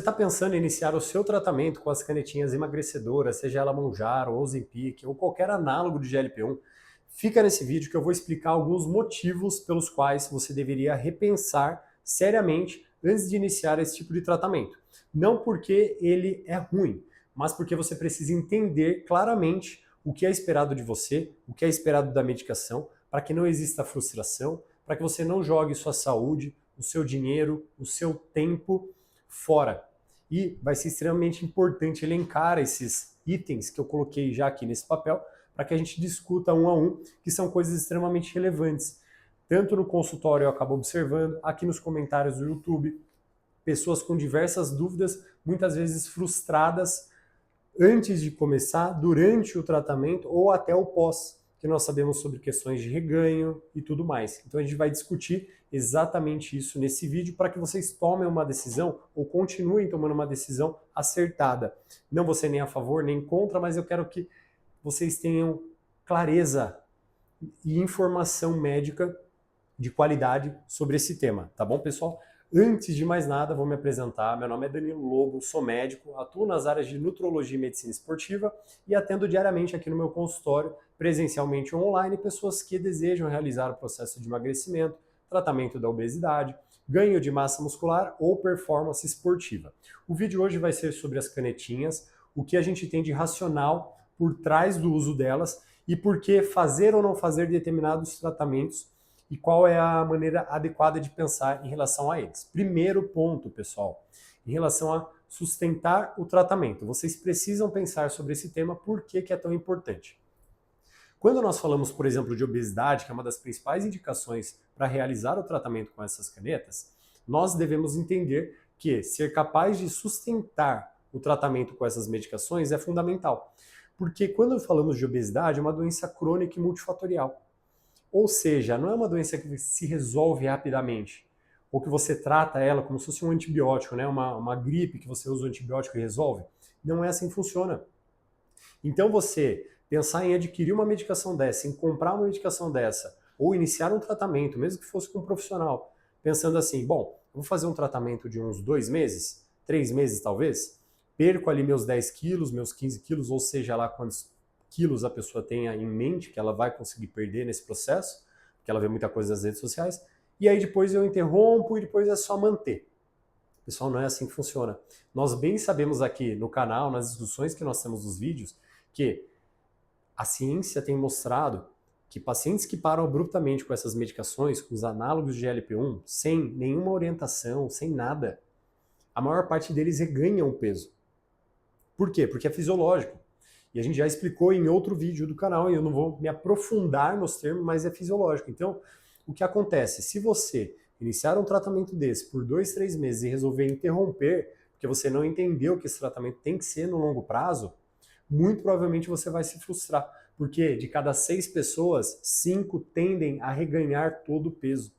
está pensando em iniciar o seu tratamento com as canetinhas emagrecedoras, seja ela Mounjaro, ou Ozempic, ou qualquer análogo de GLP-1, fica nesse vídeo que eu vou explicar alguns motivos pelos quais você deveria repensar seriamente antes de iniciar esse tipo de tratamento. Não porque ele é ruim, mas porque você precisa entender claramente o que é esperado de você, o que é esperado da medicação, para que não exista frustração, para que você não jogue sua saúde, o seu dinheiro, o seu tempo fora. E vai ser extremamente importante elencar esses itens que eu coloquei já aqui nesse papel para que a gente discuta um a um, que são coisas extremamente relevantes. Tanto no consultório eu acabo observando, aqui nos comentários do YouTube, pessoas com diversas dúvidas, muitas vezes frustradas antes de começar, durante o tratamento ou até o pós, que nós sabemos sobre questões de reganho e tudo mais. Então a gente vai discutir exatamente isso nesse vídeo para que vocês tomem uma decisão ou continuem tomando uma decisão acertada. Não vou ser nem a favor nem contra, mas eu quero que vocês tenham clareza e informação médica de qualidade sobre esse tema, tá bom, pessoal? Antes de mais nada, vou me apresentar. Meu nome é Danilo Lobo, sou médico, atuo nas áreas de nutrologia e medicina esportiva e atendo diariamente aqui no meu consultório, presencialmente ou online, pessoas que desejam realizar o processo de emagrecimento, tratamento da obesidade, ganho de massa muscular ou performance esportiva. O vídeo hoje vai ser sobre as canetinhas, o que a gente tem de racional por trás do uso delas e por que fazer ou não fazer determinados tratamentos e qual é a maneira adequada de pensar em relação a eles. Primeiro ponto, pessoal, em relação a sustentar o tratamento. Vocês precisam pensar sobre esse tema, por que é tão importante. Quando nós falamos, por exemplo, de obesidade, que é uma das principais indicações para realizar o tratamento com essas canetas, nós devemos entender que ser capaz de sustentar o tratamento com essas medicações é fundamental. Porque quando falamos de obesidade, é uma doença crônica e multifatorial. Ou seja, não é uma doença que se resolve rapidamente, ou que você trata ela como se fosse um antibiótico, né? uma gripe que você usa o antibiótico e resolve. Não é assim que funciona. Então você pensar em adquirir uma medicação dessa, em comprar uma medicação dessa, ou iniciar um tratamento, mesmo que fosse com um profissional, pensando assim, bom, eu vou fazer um tratamento de uns 2 meses, 3 meses talvez, perco ali meus 10 quilos, meus 15 quilos, ou seja lá quantos quilos a pessoa tenha em mente que ela vai conseguir perder nesse processo, porque ela vê muita coisa nas redes sociais, e aí depois eu interrompo e depois é só manter. Pessoal, não é assim que funciona. Nós bem sabemos aqui no canal, nas discussões que nós temos nos vídeos, que a ciência tem mostrado que pacientes que param abruptamente com essas medicações, com os análogos de GLP-1, sem nenhuma orientação, sem nada, a maior parte deles reganham peso. Por quê? Porque é fisiológico. E a gente já explicou em outro vídeo do canal, e eu não vou me aprofundar nos termos, mas é fisiológico. Então, o que acontece? Se você iniciar um tratamento desse por 2, 3 meses e resolver interromper, porque você não entendeu que esse tratamento tem que ser no longo prazo, muito provavelmente você vai se frustrar. Porque de cada 6 pessoas, 5 tendem a reganhar todo o peso.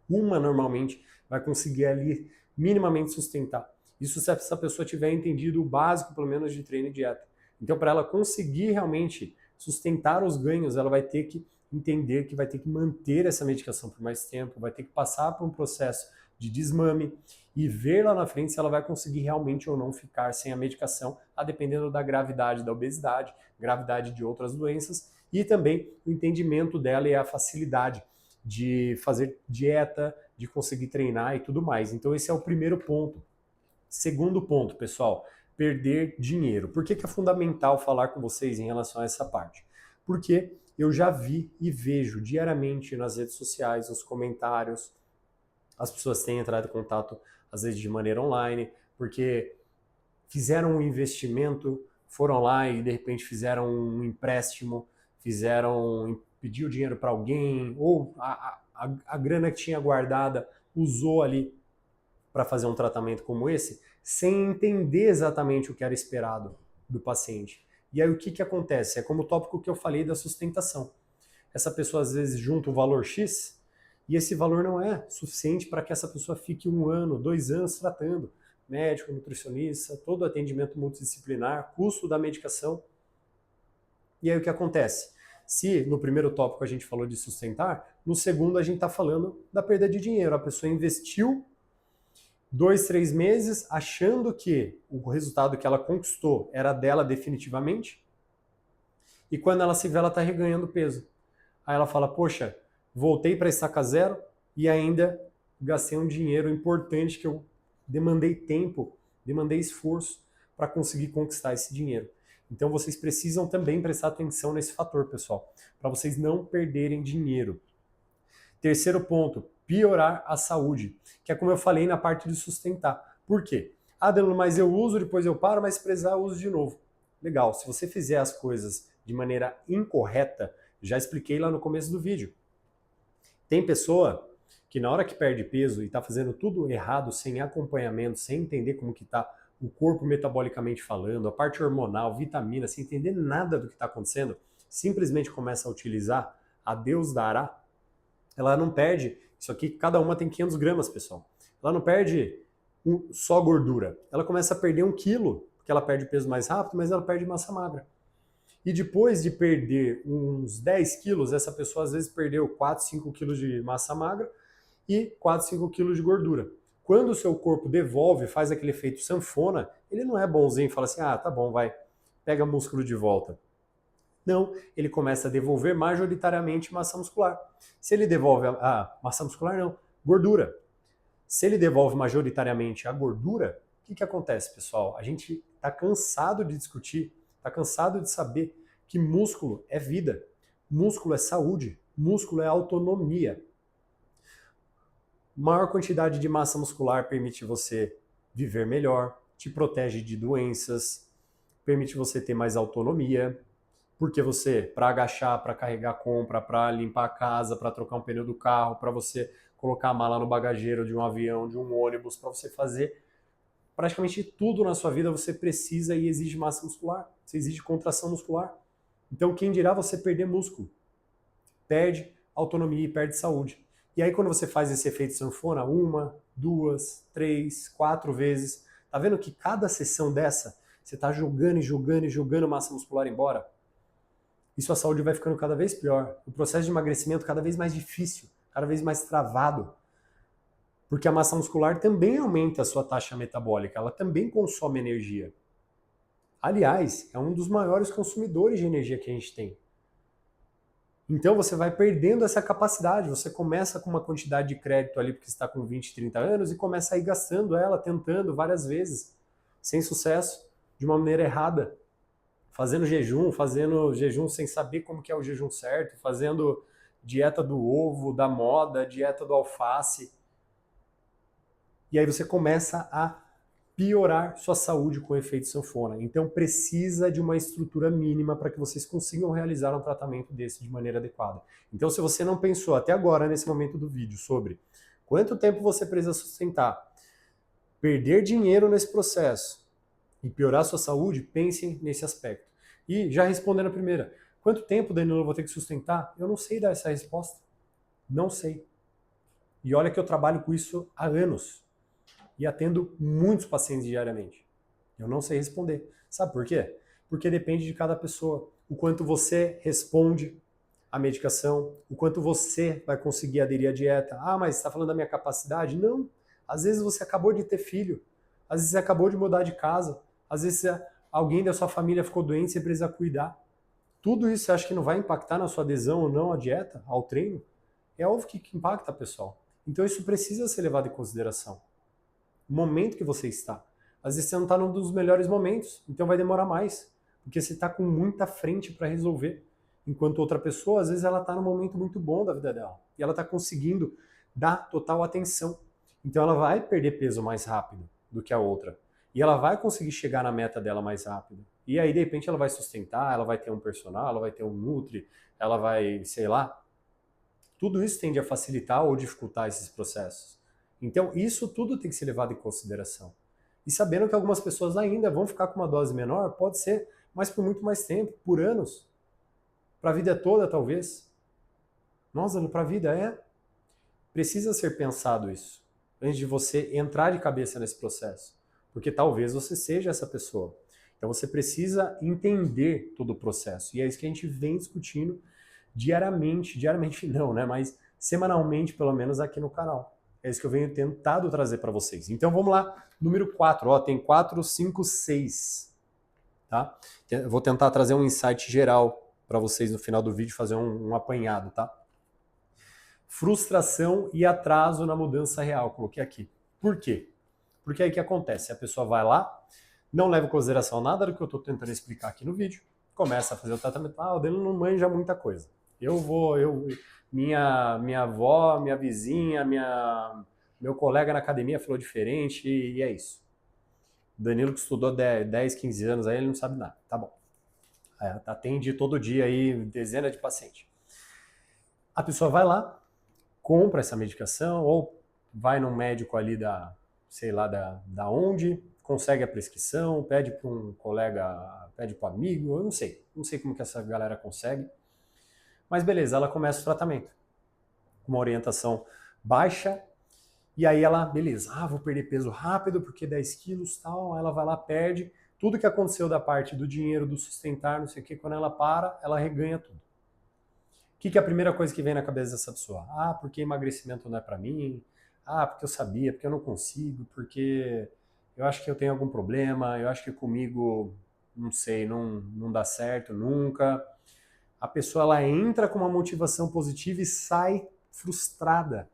Uma, normalmente, vai conseguir ali minimamente sustentar. Isso se essa pessoa tiver entendido o básico, pelo menos, de treino e dieta. Então, para ela conseguir realmente sustentar os ganhos, ela vai ter que entender que vai ter que manter essa medicação por mais tempo, vai ter que passar por um processo de desmame e ver lá na frente se ela vai conseguir realmente ou não ficar sem a medicação, a dependendo da gravidade da obesidade, gravidade de outras doenças e também o entendimento dela e a facilidade de fazer dieta, de conseguir treinar e tudo mais. Então esse é o primeiro ponto. Segundo ponto, pessoal, perder dinheiro. Por que é fundamental falar com vocês em relação a essa parte? Porque eu já vi e vejo diariamente nas redes sociais, nos comentários, as pessoas têm entrado em contato, às vezes de maneira online, porque fizeram um investimento, foram lá e de repente fizeram um empréstimo, pediu dinheiro para alguém, ou a grana que tinha guardada usou ali para fazer um tratamento como esse, sem entender exatamente o que era esperado do paciente. E aí o que acontece? É como o tópico que eu falei da sustentação. Essa pessoa às vezes junta um valor X e esse valor não é suficiente para que essa pessoa fique 1 ano, 2 anos tratando. Médico, nutricionista, todo atendimento multidisciplinar, custo da medicação. E aí o que acontece? Se no primeiro tópico a gente falou de sustentar, no segundo a gente está falando da perda de dinheiro. A pessoa investiu 2, 3 meses, achando que o resultado que ela conquistou era dela definitivamente, e quando ela se vê, ela está reganhando peso. Aí ela fala, poxa, voltei para estaca zero e ainda gastei um dinheiro importante que eu demandei tempo, demandei esforço para conseguir conquistar esse dinheiro. Então vocês precisam também prestar atenção nesse fator, pessoal, para vocês não perderem dinheiro. Terceiro ponto, piorar a saúde, que é como eu falei na parte de sustentar. Por quê? Ah, Danilo, mas eu uso, depois eu paro, mas se precisar eu uso de novo. Legal, se você fizer as coisas de maneira incorreta, já expliquei lá no começo do vídeo. Tem pessoa que na hora que perde peso e está fazendo tudo errado, sem acompanhamento, sem entender como que está o corpo metabolicamente falando, a parte hormonal, vitamina, sem entender nada do que está acontecendo, simplesmente começa a utilizar a Deus dará, ela não perde, isso aqui cada uma tem 500 gramas, pessoal. Ela não perde só gordura, ela começa a perder 1 quilo, porque ela perde peso mais rápido, mas ela perde massa magra. E depois de perder uns 10 quilos, essa pessoa às vezes perdeu 4, 5 quilos de massa magra e 4, 5 quilos de gordura. Quando o seu corpo devolve, faz aquele efeito sanfona, ele não é bonzinho e fala assim, ah, tá bom, vai, pega músculo de volta. Não, ele começa a devolver majoritariamente massa muscular. Se ele devolve massa muscular, não, gordura. Se ele devolve majoritariamente a gordura, o que acontece, pessoal? A gente está cansado de discutir, está cansado de saber que músculo é vida, músculo é saúde, músculo é autonomia. Maior quantidade de massa muscular permite você viver melhor, te protege de doenças, permite você ter mais autonomia, porque você, para agachar, para carregar compra, para limpar a casa, para trocar um pneu do carro, para você colocar a mala no bagageiro de um avião, de um ônibus, para você fazer praticamente tudo na sua vida, você precisa e exige massa muscular, você exige contração muscular. Então quem dirá você perder músculo? Perde autonomia e perde saúde. E aí quando você faz esse efeito sanfona, 1, 2, 3, 4 vezes, tá vendo que cada sessão dessa, você tá jogando e jogando e jogando massa muscular embora? E sua saúde vai ficando cada vez pior. O processo de emagrecimento cada vez mais difícil, cada vez mais travado. Porque a massa muscular também aumenta a sua taxa metabólica, ela também consome energia. Aliás, é um dos maiores consumidores de energia que a gente tem. Então você vai perdendo essa capacidade, você começa com uma quantidade de crédito ali porque você está com 20, 30 anos e começa a ir gastando ela, tentando várias vezes, sem sucesso, de uma maneira errada. Fazendo jejum sem saber como que é o jejum certo, fazendo dieta do ovo, da moda, dieta do alface. E aí você começa a piorar sua saúde com o efeito sanfona. Então precisa de uma estrutura mínima para que vocês consigam realizar um tratamento desse de maneira adequada. Então se você não pensou até agora, nesse momento do vídeo, sobre quanto tempo você precisa sustentar, perder dinheiro nesse processo e piorar sua saúde, pensem nesse aspecto. E já respondendo a primeira, quanto tempo, Danilo, eu vou ter que sustentar? Eu não sei dar essa resposta. Não sei. E olha que eu trabalho com isso há anos. E atendo muitos pacientes diariamente. Eu não sei responder. Sabe por quê? Porque depende de cada pessoa. O quanto você responde à medicação, o quanto você vai conseguir aderir à dieta. Ah, mas você está falando da minha capacidade? Não. Às vezes você acabou de ter filho. Às vezes você acabou de mudar de casa. Às vezes alguém da sua família ficou doente e você precisa cuidar. Tudo isso você acha que não vai impactar na sua adesão ou não à dieta, ao treino? É óbvio que impacta, pessoal. Então isso precisa ser levado em consideração. O momento que você está. Às vezes você não está num dos melhores momentos, então vai demorar mais, porque você está com muita frente para resolver. Enquanto outra pessoa, às vezes ela está num momento muito bom da vida dela, e ela está conseguindo dar total atenção. Então ela vai perder peso mais rápido do que a outra. E ela vai conseguir chegar na meta dela mais rápido. E aí, de repente, ela vai sustentar, ela vai ter um personal, ela vai ter um nutri, ela vai, sei lá. Tudo isso tende a facilitar ou dificultar esses processos. Então, isso tudo tem que ser levado em consideração. E sabendo que algumas pessoas ainda vão ficar com uma dose menor, pode ser, mas por muito mais tempo, por anos. Para a vida toda, talvez. Nossa, para a vida é. Precisa ser pensado isso, antes de você entrar de cabeça nesse processo. Porque talvez você seja essa pessoa. Então você precisa entender todo o processo. E é isso que a gente vem discutindo diariamente não, né? Mas semanalmente, pelo menos, aqui no canal. É isso que eu venho tentado trazer para vocês. Então vamos lá, número 4, ó, tem 4, 5, 6. Tá? Eu vou tentar trazer um insight geral para vocês no final do vídeo, fazer um apanhado, tá? Frustração e atraso na mudança real, coloquei aqui. Por quê? Porque aí o que acontece? A pessoa vai lá, não leva em consideração nada do que eu estou tentando explicar aqui no vídeo, começa a fazer o tratamento, o dele não manja muita coisa. Minha avó, minha vizinha, meu colega na academia falou diferente e é isso. Danilo que estudou 10, 15 anos aí, ele não sabe nada. Tá bom. Atende todo dia aí dezenas de pacientes. A pessoa vai lá, compra essa medicação ou vai num médico ali sei lá da onde, consegue a prescrição, pede para um colega, pede para um amigo, eu não sei como que essa galera consegue. Mas beleza, ela começa o tratamento com uma orientação baixa. E aí ela, beleza, vou perder peso rápido porque 10 quilos e tal, aí ela vai lá, perde. Tudo que aconteceu da parte do dinheiro, do sustentar, não sei o que, quando ela para, ela reganha tudo. O que é a primeira coisa que vem na cabeça dessa pessoa? Porque emagrecimento não é pra mim, porque eu sabia, porque eu não consigo, porque eu acho que eu tenho algum problema, eu acho que comigo, não sei, não dá certo nunca. A pessoa, ela entra com uma motivação positiva e sai frustrada.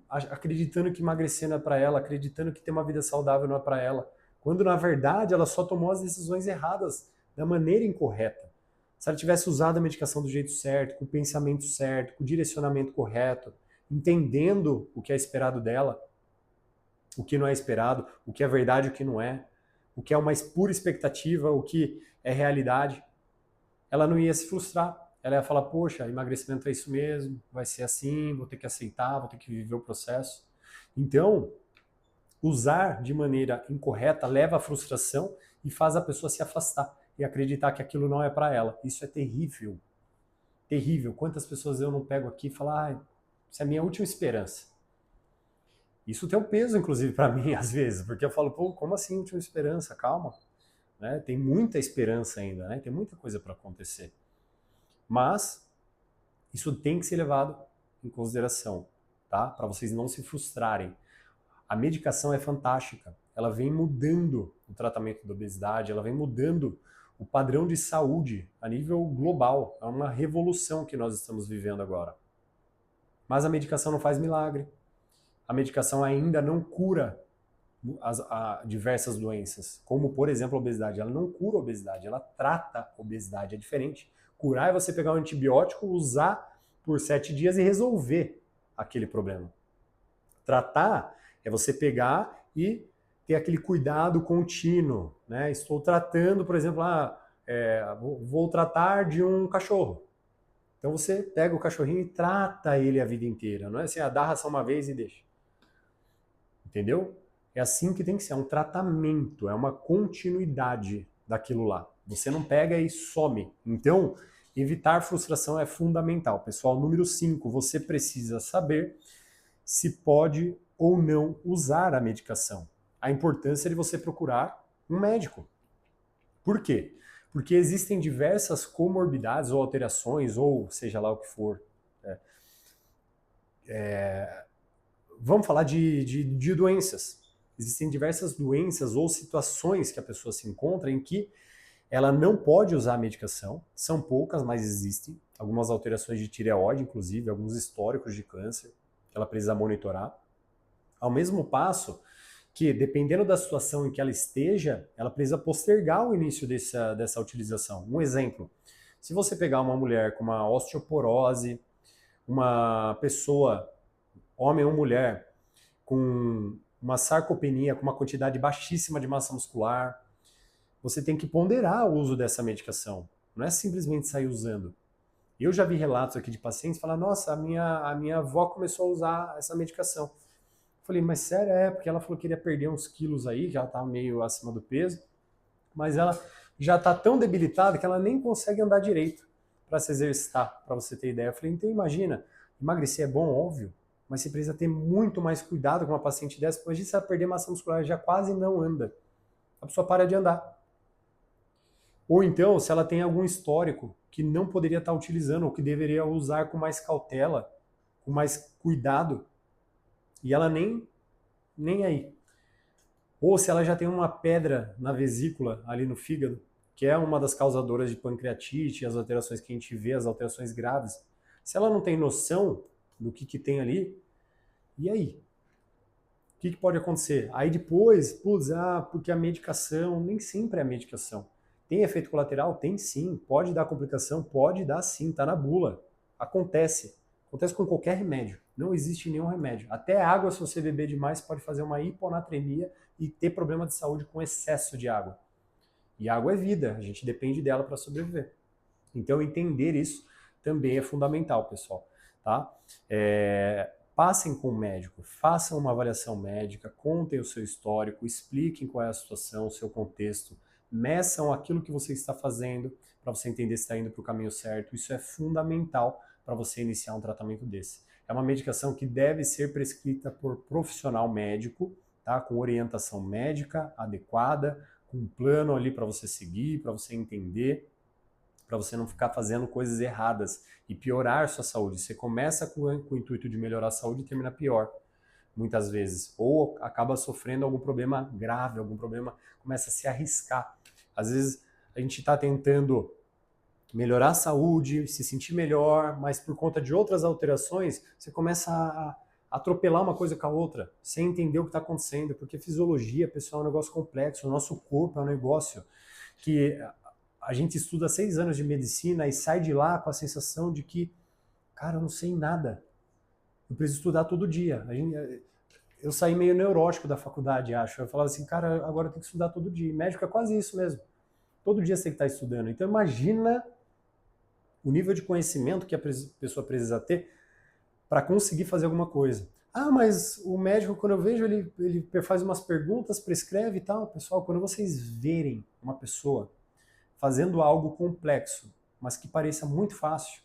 Acreditando que emagrecer não é para ela, acreditando que ter uma vida saudável não é para ela, quando na verdade ela só tomou as decisões erradas, da maneira incorreta. Se ela tivesse usado a medicação do jeito certo, com o pensamento certo, com o direcionamento correto, entendendo o que é esperado dela, o que não é esperado, o que é verdade, o que não é, o que é uma pura expectativa, o que é realidade, ela não ia se frustrar. Ela ia falar, poxa, emagrecimento é isso mesmo, vai ser assim, vou ter que aceitar, vou ter que viver o processo. Então, usar de maneira incorreta leva à frustração e faz a pessoa se afastar e acreditar que aquilo não é para ela. Isso é terrível. Terrível. Quantas pessoas eu não pego aqui e falo, isso é a minha última esperança. Isso tem um peso, inclusive, para mim, às vezes, porque eu falo, como assim última esperança? Calma. Né? Tem muita esperança ainda, né? Tem muita coisa para acontecer. Mas isso tem que ser levado em consideração, tá? Para vocês não se frustrarem. A medicação é fantástica. Ela vem mudando o tratamento da obesidade, ela vem mudando o padrão de saúde a nível global. É uma revolução que nós estamos vivendo agora. Mas a medicação não faz milagre. A medicação ainda não cura diversas doenças, como, por exemplo, a obesidade. Ela não cura a obesidade, ela trata a obesidade. É diferente. Curar é você pegar um antibiótico, usar por 7 dias e resolver aquele problema. Tratar é você pegar e ter aquele cuidado contínuo. Né? Estou tratando, por exemplo, vou tratar de um cachorro. Então você pega o cachorrinho e trata ele a vida inteira. Não é assim, dá ração uma vez e deixa. Entendeu? É assim que tem que ser, é um tratamento, é uma continuidade daquilo lá. Você não pega e some. Então, evitar frustração é fundamental. Pessoal, número 5, você precisa saber se pode ou não usar a medicação. A importância de você procurar um médico. Por quê? Porque existem diversas comorbidades ou alterações, ou seja lá o que for. Vamos falar de doenças. Existem diversas doenças ou situações que a pessoa se encontra em que ela não pode usar a medicação. São poucas, mas existem. Algumas alterações de tireoide, inclusive, alguns históricos de câncer que ela precisa monitorar. Ao mesmo passo que, dependendo da situação em que ela esteja, ela precisa postergar o início dessa utilização. Um exemplo, se você pegar uma mulher com uma osteoporose, uma pessoa, homem ou mulher, com uma sarcopenia, com uma quantidade baixíssima de massa muscular, você tem que ponderar o uso dessa medicação. Não é simplesmente sair usando. Eu já vi relatos aqui de pacientes falar, nossa, a minha avó começou a usar essa medicação. Falei, mas sério? Porque ela falou que queria perder uns quilos aí, já tá meio acima do peso, mas ela já tá tão debilitada que ela nem consegue andar direito para se exercitar, para você ter ideia. Eu falei, então imagina, emagrecer é bom, óbvio, mas você precisa ter muito mais cuidado com uma paciente dessa, porque se ela perder massa muscular, já quase não anda. A pessoa para de andar. Ou então, se ela tem algum histórico que não poderia estar utilizando, ou que deveria usar com mais cautela, com mais cuidado, e ela nem aí. Ou se ela já tem uma pedra na vesícula ali no fígado, que é uma das causadoras de pancreatite, as alterações que a gente vê, as alterações graves. Se ela não tem noção do que tem ali, e aí? O que pode acontecer? Aí depois, putz, porque a medicação, nem sempre é a medicação. Tem efeito colateral? Tem sim. Pode dar complicação? Pode dar sim, tá na bula. Acontece. Acontece com qualquer remédio. Não existe nenhum remédio. Até água, se você beber demais, pode fazer uma hiponatremia e ter problema de saúde com excesso de água. E água é vida, a gente depende dela para sobreviver. Então entender isso também é fundamental, pessoal. Tá? Passem com o médico, façam uma avaliação médica, contem o seu histórico, expliquem qual é a situação, o seu contexto, meçam aquilo que você está fazendo para você entender se está indo para o caminho certo. Isso é fundamental para você iniciar um tratamento desse. É uma medicação que deve ser prescrita por profissional médico, tá? Com orientação médica adequada, com um plano ali para você seguir, para você entender, para você não ficar fazendo coisas erradas e piorar sua saúde. Você começa com o intuito de melhorar a saúde e termina pior, muitas vezes. Ou acaba sofrendo algum problema grave, algum problema, começa a se arriscar. Às vezes a gente está tentando melhorar a saúde, se sentir melhor, mas por conta de outras alterações, você começa a atropelar uma coisa com a outra, sem entender o que está acontecendo, porque fisiologia, pessoal, é um negócio complexo, o nosso corpo é um negócio que a gente estuda 6 anos de medicina e sai de lá com a sensação de que, cara, eu não sei nada, eu preciso estudar todo dia. Eu saí meio neurótico da faculdade, acho. Eu falava assim, cara, agora eu tenho que estudar todo dia. E médico é quase isso mesmo. Todo dia você tem que estar estudando. Então imagina o nível de conhecimento que a pessoa precisa ter para conseguir fazer alguma coisa. Ah, mas o médico, quando eu vejo, ele faz umas perguntas, prescreve e tal. Pessoal, quando vocês verem uma pessoa fazendo algo complexo, mas que pareça muito fácil,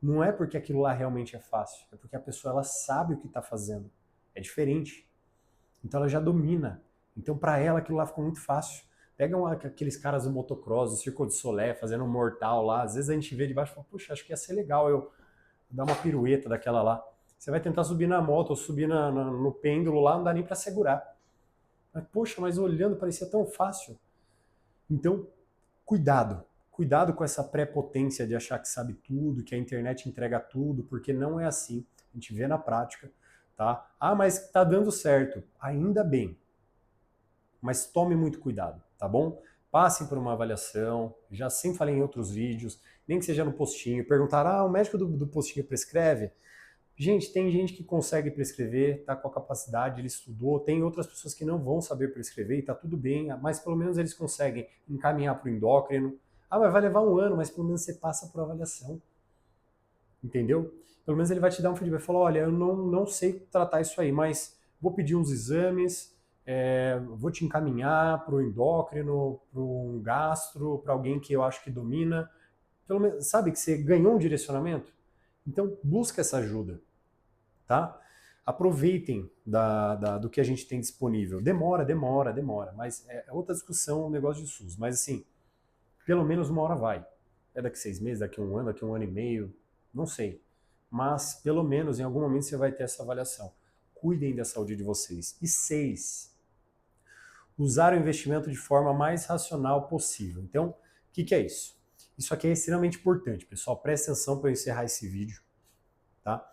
não é porque aquilo lá realmente é fácil, é porque a pessoa ela sabe o que está fazendo. É diferente. Então ela já domina. Então para ela aquilo lá ficou muito fácil. Pegam aqueles caras do motocross, do Circo de Solé, fazendo um mortal lá. Às vezes a gente vê de baixo e fala, puxa, acho que ia ser legal eu dar uma pirueta daquela lá. Você vai tentar subir na moto ou subir no pêndulo lá, não dá nem para segurar. Mas, poxa, mas olhando parecia tão fácil. Então, cuidado. Cuidado com essa prepotência de achar que sabe tudo, que a internet entrega tudo, porque não é assim. A gente vê na prática, tá? Ah, mas tá dando certo. Ainda bem. Mas tome muito cuidado, tá bom? Passem por uma avaliação, já sempre falei em outros vídeos, nem que seja no postinho, perguntar, o médico do postinho prescreve? Gente, tem gente que consegue prescrever, tá com a capacidade, ele estudou, tem outras pessoas que não vão saber prescrever e tá tudo bem, mas pelo menos eles conseguem encaminhar para o endócrino. Ah, mas vai levar um ano, mas pelo menos você passa por avaliação. Entendeu? Pelo menos ele vai te dar um feedback, falar, olha, eu não sei tratar isso aí, mas vou pedir uns exames, vou te encaminhar para o endócrino, para um gastro, para alguém que eu acho que domina. Pelo menos, sabe que você ganhou um direcionamento? Então, busca essa ajuda, tá? Aproveitem do que a gente tem disponível. Demora, mas é outra discussão, um negócio de SUS. Mas assim, pelo menos uma hora vai. É daqui 6 meses, daqui 1 ano, daqui 1 ano e meio, não sei. Mas pelo menos em algum momento você vai ter essa avaliação. Cuidem da saúde de vocês. E 6, usar o investimento de forma mais racional possível. Então, o que é isso? Isso aqui é extremamente importante, pessoal. Presta atenção para eu encerrar esse vídeo, tá?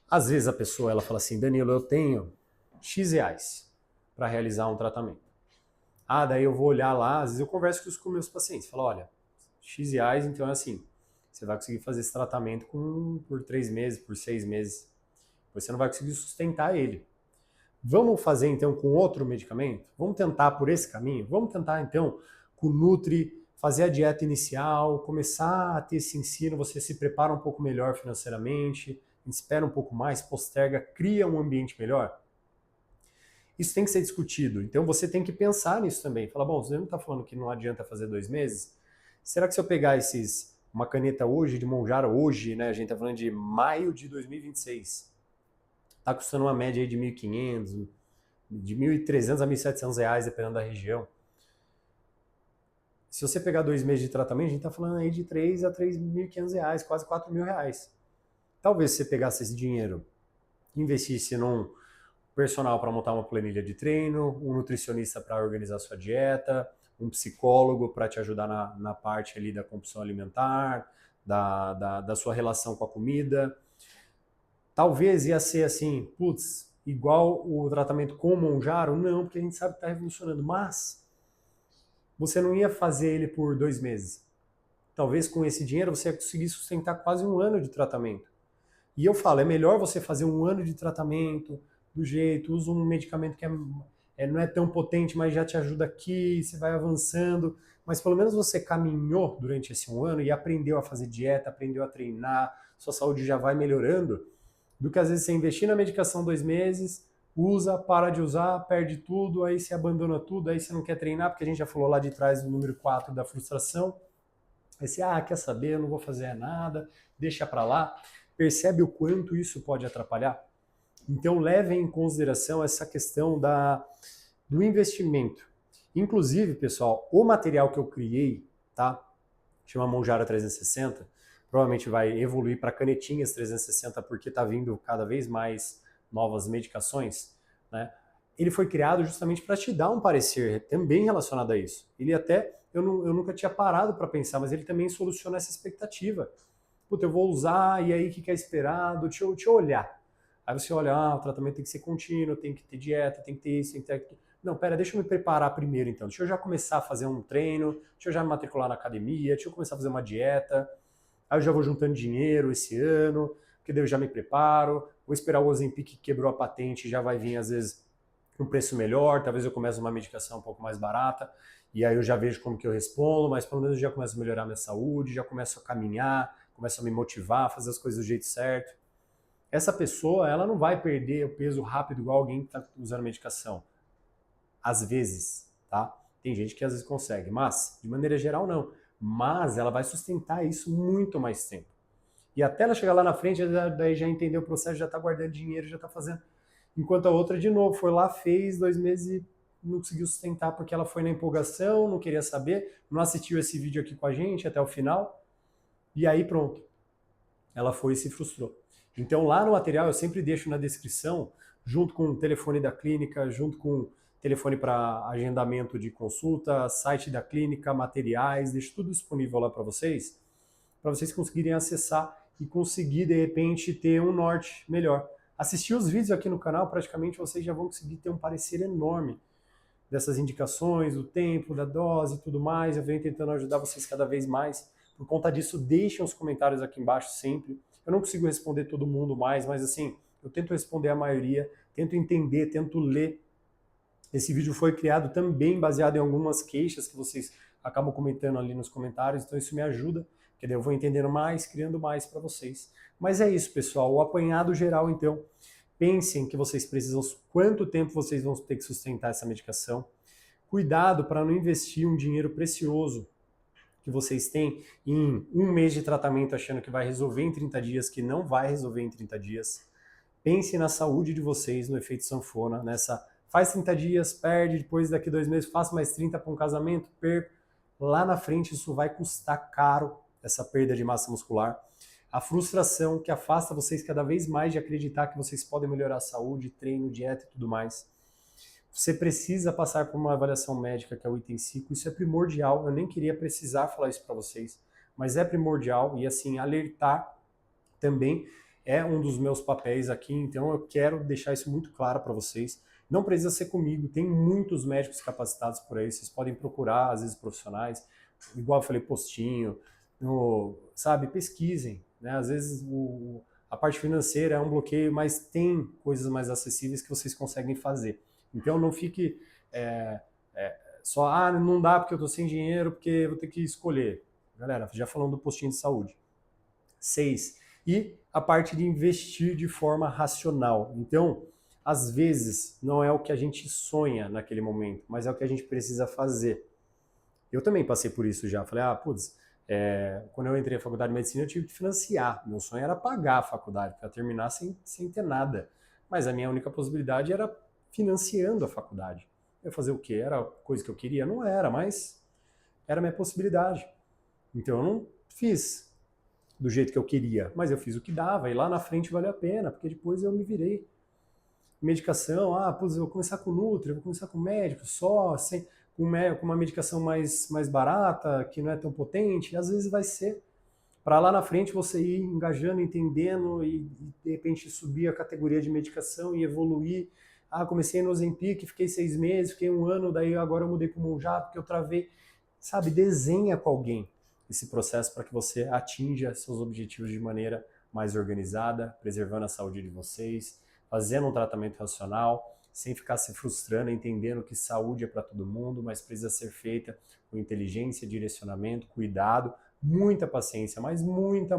Às vezes a pessoa ela fala assim, Danilo, eu tenho X reais para realizar um tratamento. Ah, daí eu vou olhar lá, às vezes eu converso com meus pacientes, falo, olha, X reais, então é assim, você vai conseguir fazer esse tratamento por 3 meses, por 6 meses. Você não vai conseguir sustentar ele. Vamos fazer então com outro medicamento? Vamos tentar por esse caminho? Vamos tentar então com o Nutri, fazer a dieta inicial, começar a ter esse ensino, você se prepara um pouco melhor financeiramente, espera um pouco mais, posterga, cria um ambiente melhor. Isso tem que ser discutido. Então você tem que pensar nisso também. Fala, bom, você não está falando que não adianta fazer 2 meses? Será que se eu pegar uma caneta hoje, de Monjaro hoje, né, a gente está falando de maio de 2026, está custando uma média aí de 1.500, de 1.300 a 1.700 reais, dependendo da região. Se você pegar 2 meses de tratamento, a gente está falando aí de 3 a 3.500 reais, quase 4.000 reais. Talvez se você pegasse esse dinheiro e investisse personal para montar uma planilha de treino, um nutricionista para organizar sua dieta, um psicólogo para te ajudar na parte ali da compulsão alimentar, da sua relação com a comida. Talvez ia ser assim, putz, igual o tratamento com o Monjaro? Não, porque a gente sabe que está revolucionando, mas você não ia fazer ele por 2 meses. Talvez com esse dinheiro você ia conseguir sustentar quase 1 ano de tratamento. E eu falo, é melhor você fazer 1 ano de tratamento do jeito, usa um medicamento que não é tão potente, mas já te ajuda aqui, você vai avançando, mas pelo menos você caminhou durante esse 1 ano e aprendeu a fazer dieta, aprendeu a treinar, sua saúde já vai melhorando, do que às vezes você investir na medicação 2 meses, usa, para de usar, perde tudo, aí você abandona tudo, aí você não quer treinar, porque a gente já falou lá de trás do número 4 da frustração. Aí você, quer saber, eu não vou fazer nada, deixa pra lá. Percebe o quanto isso pode atrapalhar? Então levem em consideração essa questão do investimento. Inclusive, pessoal, o material que eu criei, tá? Chama Monjaro 360, provavelmente vai evoluir para canetinhas 360 porque está vindo cada vez mais novas medicações, né? Ele foi criado justamente para te dar um parecer também relacionado a isso. Ele até, eu nunca tinha parado para pensar, mas ele também soluciona essa expectativa. Puta, eu vou usar, e aí o que é esperado? Deixa eu olhar. Aí você olha, o tratamento tem que ser contínuo, tem que ter dieta, tem que ter isso, tem que ter aquilo. Não, pera, deixa eu me preparar primeiro então. Deixa eu já começar a fazer um treino, deixa eu já me matricular na academia, deixa eu começar a fazer uma dieta. Aí eu já vou juntando dinheiro esse ano, porque daí eu já me preparo. Vou esperar o Ozempic que quebrou a patente, já vai vir às vezes um preço melhor, talvez eu comece uma medicação um pouco mais barata, e aí eu já vejo como que eu respondo, mas pelo menos eu já começo a melhorar minha saúde, já começo a caminhar, começo a me motivar, a fazer as coisas do jeito certo. Essa pessoa, ela não vai perder o peso rápido igual alguém que está usando medicação. Às vezes, tá? Tem gente que às vezes consegue, mas, de maneira geral, não. Mas ela vai sustentar isso muito mais tempo. E até ela chegar lá na frente, daí já entendeu o processo, já está guardando dinheiro, já está fazendo. Enquanto a outra, de novo, foi lá, fez 2 meses e não conseguiu sustentar porque ela foi na empolgação, não queria saber, não assistiu esse vídeo aqui com a gente até o final, e aí pronto. Ela foi e se frustrou. Então lá no material eu sempre deixo na descrição, junto com o telefone da clínica, junto com o telefone para agendamento de consulta, site da clínica, materiais, deixo tudo disponível lá para vocês conseguirem acessar e conseguir, de repente, ter um norte melhor. Assistir os vídeos aqui no canal, praticamente vocês já vão conseguir ter um parecer enorme dessas indicações, do tempo, da dose e tudo mais. Eu venho tentando ajudar vocês cada vez mais. Por conta disso, deixem os comentários aqui embaixo sempre. Eu não consigo responder todo mundo mais, mas assim, eu tento responder a maioria, tento entender, tento ler. Esse vídeo foi criado também baseado em algumas queixas que vocês acabam comentando ali nos comentários, então isso me ajuda, porque daí eu vou entendendo mais, criando mais para vocês. Mas é isso, pessoal, o apanhado geral, então, pensem que vocês precisam, quanto tempo vocês vão ter que sustentar essa medicação. Cuidado para não investir um dinheiro precioso que vocês têm em 1 mês de tratamento achando que vai resolver em 30 dias, que não vai resolver em 30 dias. Pense na saúde de vocês, no efeito sanfona, nessa faz 30 dias, perde, depois daqui 2 meses faça mais 30 para um casamento, perco. Lá na frente isso vai custar caro, essa perda de massa muscular. A frustração que afasta vocês cada vez mais de acreditar que vocês podem melhorar a saúde, treino, dieta e tudo mais. Você precisa passar por uma avaliação médica, que é o item 5, isso é primordial, eu nem queria precisar falar isso para vocês, mas é primordial e assim, alertar também é um dos meus papéis aqui, então eu quero deixar isso muito claro para vocês. Não precisa ser comigo, tem muitos médicos capacitados por aí, vocês podem procurar, às vezes, profissionais, igual eu falei, postinho, sabe, pesquisem, né? Às vezes a parte financeira é um bloqueio, mas tem coisas mais acessíveis que vocês conseguem fazer. Então não fique só, não dá porque eu estou sem dinheiro, porque eu vou ter que escolher. Galera, já falando do postinho de saúde. 6. E a parte de investir de forma racional. Então, às vezes, não é o que a gente sonha naquele momento, mas é o que a gente precisa fazer. Eu também passei por isso já. Falei, quando eu entrei na faculdade de medicina, eu tive que financiar. Meu sonho era pagar a faculdade, para terminar sem ter nada. Mas a minha única possibilidade era financiando a faculdade. Eu fazer o quê? Era coisa que eu queria? Não era, mas era a minha possibilidade. Então eu não fiz do jeito que eu queria, mas eu fiz o que dava, e lá na frente valeu a pena, porque depois eu me virei. medicação, putz, eu vou começar com Nutri, eu vou começar com médico só, sem, com uma medicação mais barata, que não é tão potente, às vezes vai ser para lá na frente você ir engajando, entendendo e de repente subir a categoria de medicação e evoluir. Comecei no Ozempic, fiquei 6 meses, fiquei 1 ano, daí agora eu mudei para o Mounjaro porque eu travei. Sabe, desenha com alguém esse processo para que você atinja seus objetivos de maneira mais organizada, preservando a saúde de vocês, fazendo um tratamento racional, sem ficar se frustrando, entendendo que saúde é para todo mundo, mas precisa ser feita com inteligência, direcionamento, cuidado, muita paciência, mas muita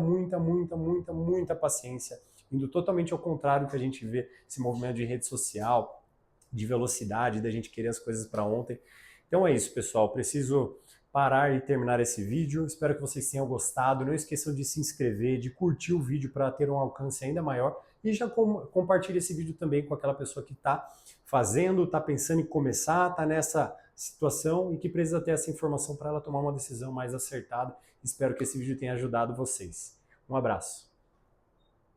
paciência, indo totalmente ao contrário que a gente vê esse movimento de rede social, de velocidade, da gente querer as coisas para ontem. Então é isso, pessoal. Preciso parar e terminar esse vídeo. Espero que vocês tenham gostado. Não esqueçam de se inscrever, de curtir o vídeo para ter um alcance ainda maior. E já compartilhe esse vídeo também com aquela pessoa que está fazendo, está pensando em começar, está nessa situação e que precisa ter essa informação para ela tomar uma decisão mais acertada. Espero que esse vídeo tenha ajudado vocês. Um abraço.